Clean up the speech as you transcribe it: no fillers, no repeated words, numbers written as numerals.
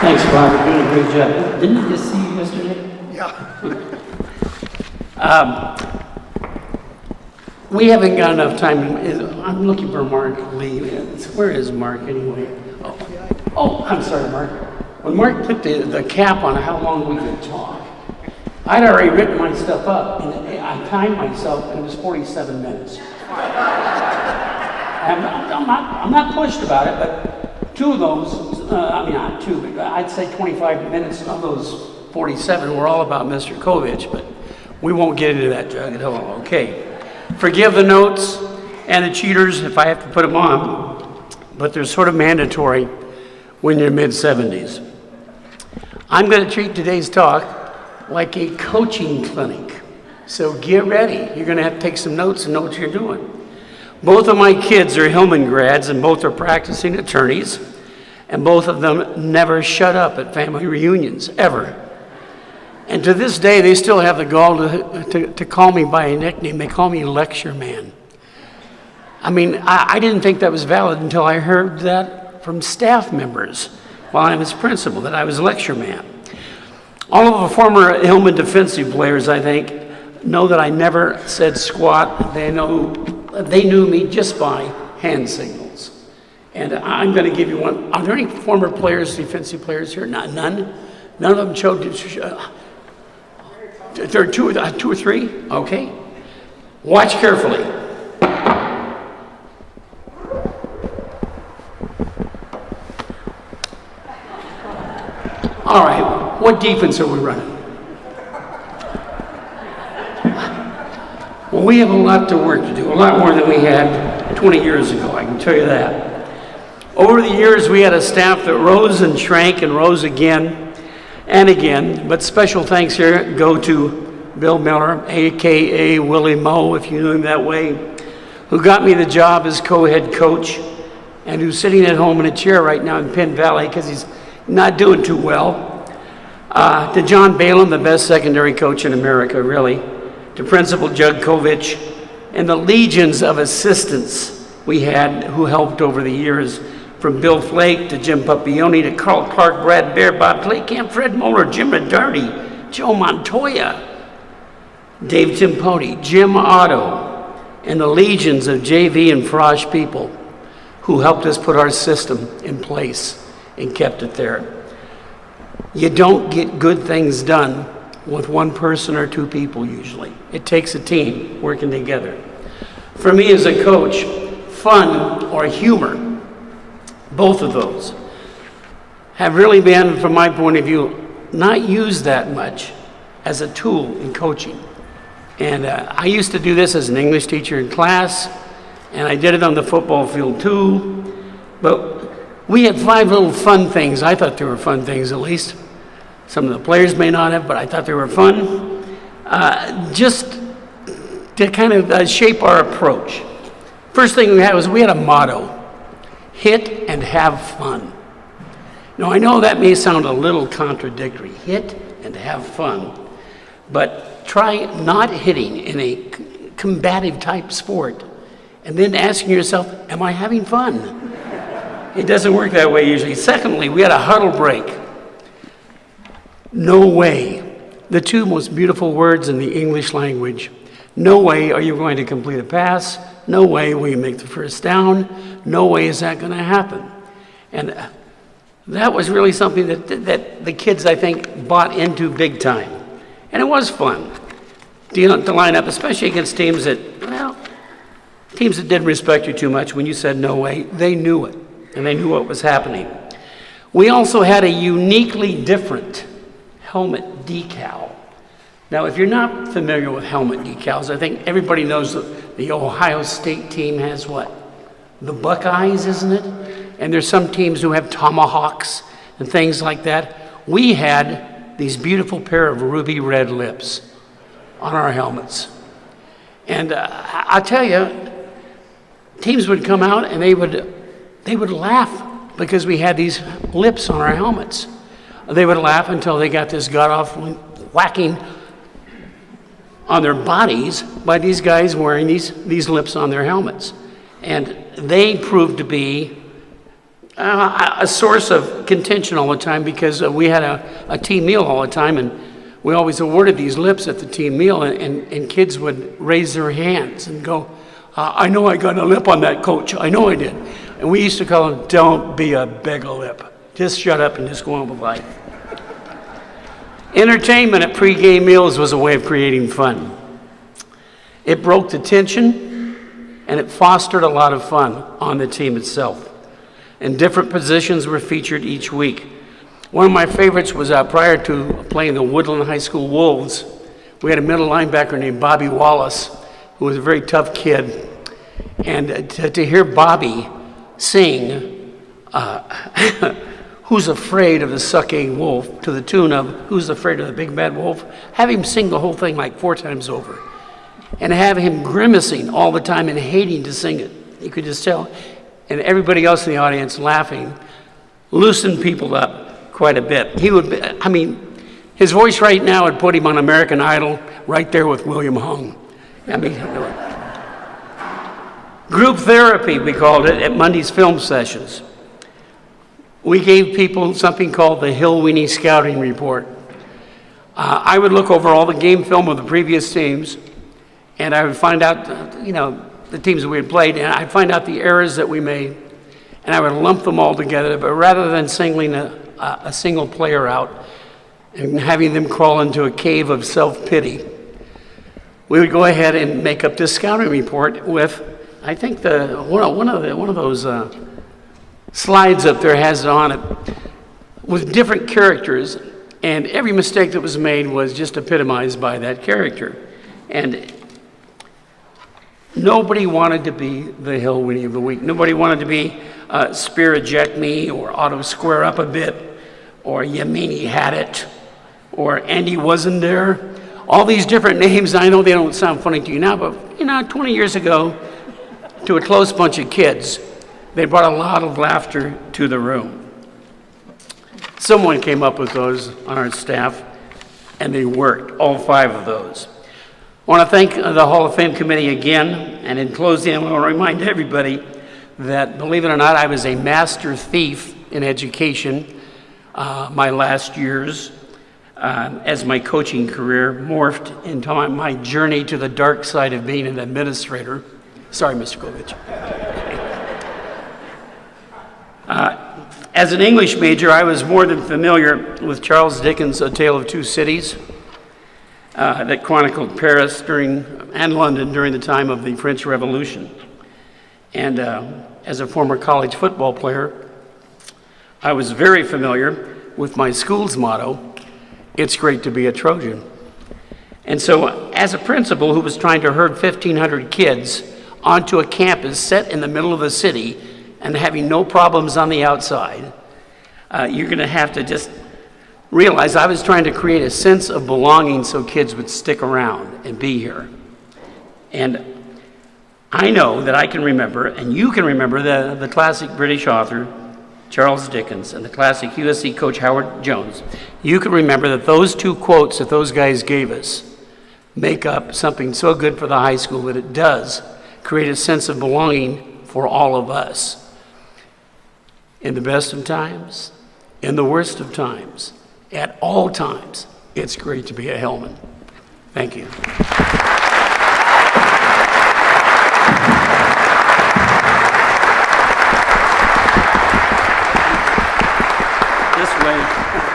Thanks, Bob, for doing a great job. Didn't I just see you yesterday? Yeah. We haven't got enough time. I'm looking for Mark Lee. Where is Mark anyway? Oh, I'm sorry, Mark. When Mark put the cap on how long we could talk, I'd already written my stuff up, and I timed myself, and it was 47 minutes. I'm not pushed about it, but two of those, not two, but I'd say 25 minutes of those 47 were all about Mr. Kovich, but we won't get into that, Jug, at all. Okay. Forgive the notes and the cheaters if I have to put them on, but they're sort of mandatory when you're mid-70s. I'm going to treat today's talk like a coaching clinic. So get ready. You're going to have to take some notes and know what you're doing. Both of my kids are Hillman grads, and both are practicing attorneys, and both of them never shut up at family reunions, ever. And to this day, they still have the gall to call me by a nickname. They call me Lecture Man. I mean, I didn't think that was valid until I heard that from staff members while I was principal, that I was Lecture Man. All of the former Hillman defensive players, I think, know that I never said squat. They knew me just by hand signals. And I'm going to give you one. Are there any former players, defensive players here? None? None of them showed. There are two or three? Okay. Watch carefully. All right, what defense are we running? Well, we have a lot to work to do, a lot more than we had 20 years ago, I can tell you that. Over the years, we had a staff that rose and shrank and rose again and again, but special thanks here go to Bill Miller, AKA Willie Moe, if you knew him that way, who got me the job as co-head coach and who's sitting at home in a chair right now in Penn Valley because he's not doing too well. To John Balaam, the best secondary coach in America, really. To Principal Jug Kovich, and the legions of assistants we had who helped over the years, from Bill Flake to Jim Papione to Carl Clark, Brad Bear, Bob Playcamp, Fred Moeller, Jim Medarty, Joe Montoya, Dave Timpone, Jim Otto, and the legions of JV and Frosh people who helped us put our system in place and kept it there. You don't get good things done with one person or two people usually. It takes a team working together. For me as a coach, fun or humor, both of those, have really been, from my point of view, not used that much as a tool in coaching. And I used to do this as an English teacher in class, and I did it on the football field too, but we had 5 little fun things. I thought they were fun things, at least. Some of the players may not have, but I thought they were fun. Just to kind of shape our approach. First thing we had was we had a motto: hit and have fun. Now, I know that may sound a little contradictory, hit and have fun, but try not hitting in a combative type sport and then asking yourself, am I having fun? It doesn't work that way usually. Secondly, we had a huddle break. No way. The two most beautiful words in the English language. No way are you going to complete a pass. No way will you make the first down. No way is that going to happen. And that was really something that the kids, I think, bought into big time. And it was fun to line up, especially against teams that didn't respect you too much. When you said no way, they knew it, and they knew what was happening. We also had a uniquely different helmet decal. Now, if you're not familiar with helmet decals, I think everybody knows that the Ohio State team has what? The Buckeyes, isn't it? And there's some teams who have tomahawks and things like that. We had these beautiful pair of ruby red lips on our helmets. And I'll tell you, teams would come out and they would laugh because we had these lips on our helmets. They would laugh until they got this god-awful whacking on their bodies by these guys wearing these lips on their helmets. And they proved to be a source of contention all the time because we had a team meal all the time, and we always awarded these lips at the team meal, and kids would raise their hands and go, I know I got a lip on that, coach. I know I did. And we used to call them, don't be a big lip. Just shut up and just go on with life. Entertainment at pregame meals was a way of creating fun. It broke the tension, and it fostered a lot of fun on the team itself. And different positions were featured each week. One of my favorites was prior to playing the Woodland High School Wolves, we had a middle linebacker named Bobby Wallace, who was a very tough kid. And to hear Bobby sing, Who's Afraid of the Sucking Wolf, to the tune of Who's Afraid of the Big Bad Wolf, have him sing the whole thing like 4 times over. And have him grimacing all the time and hating to sing it. You could just tell. And everybody else in the audience laughing, loosened people up quite a bit. He would be, I mean, his voice right now would put him on American Idol right there with William Hung. I mean, group therapy, we called it, at Monday's film sessions. We gave people something called the Hill Weenie Scouting Report. I would look over all the game film of the previous teams, and I would find out, the teams that we had played, and I'd find out the errors that we made, and I would lump them all together. But rather than singling a single player out and having them crawl into a cave of self-pity, we would go ahead and make up this scouting report with, I think one of those slides up there has it on it, with different characters, and every mistake that was made was just epitomized by that character. And nobody wanted to be the Hill Weenie of the Week. Nobody wanted to be Spear Eject Me, or Auto Square Up a Bit, or You Mean He Had It, or Andy Wasn't There. All these different names, I know they don't sound funny to you now, but 20 years ago, to a close bunch of kids, they brought a lot of laughter to the room. Someone came up with those on our staff, and they worked, all 5 of those. I want to thank the Hall of Fame committee again, and in closing, I want to remind everybody that, believe it or not, I was a master thief in education my last years as my coaching career morphed into my journey to the dark side of being an administrator. Sorry, Mr. Govich. As an English major, I was more than familiar with Charles Dickens' A Tale of Two Cities that chronicled Paris and London during the time of the French Revolution. And as a former college football player, I was very familiar with my school's motto, "It's great to be a Trojan." And so as a principal who was trying to herd 1,500 kids onto a campus set in the middle of the city and having no problems on the outside, you're going to have to just realize I was trying to create a sense of belonging so kids would stick around and be here. And I know that I can remember, and you can remember, the classic British author Charles Dickens and the classic USC coach Howard Jones. You can remember that those 2 quotes that those guys gave us make up something so good for the high school that it does create a sense of belonging for all of us. In the best of times, in the worst of times, at all times, it's great to be a Hellman. Thank you. This way.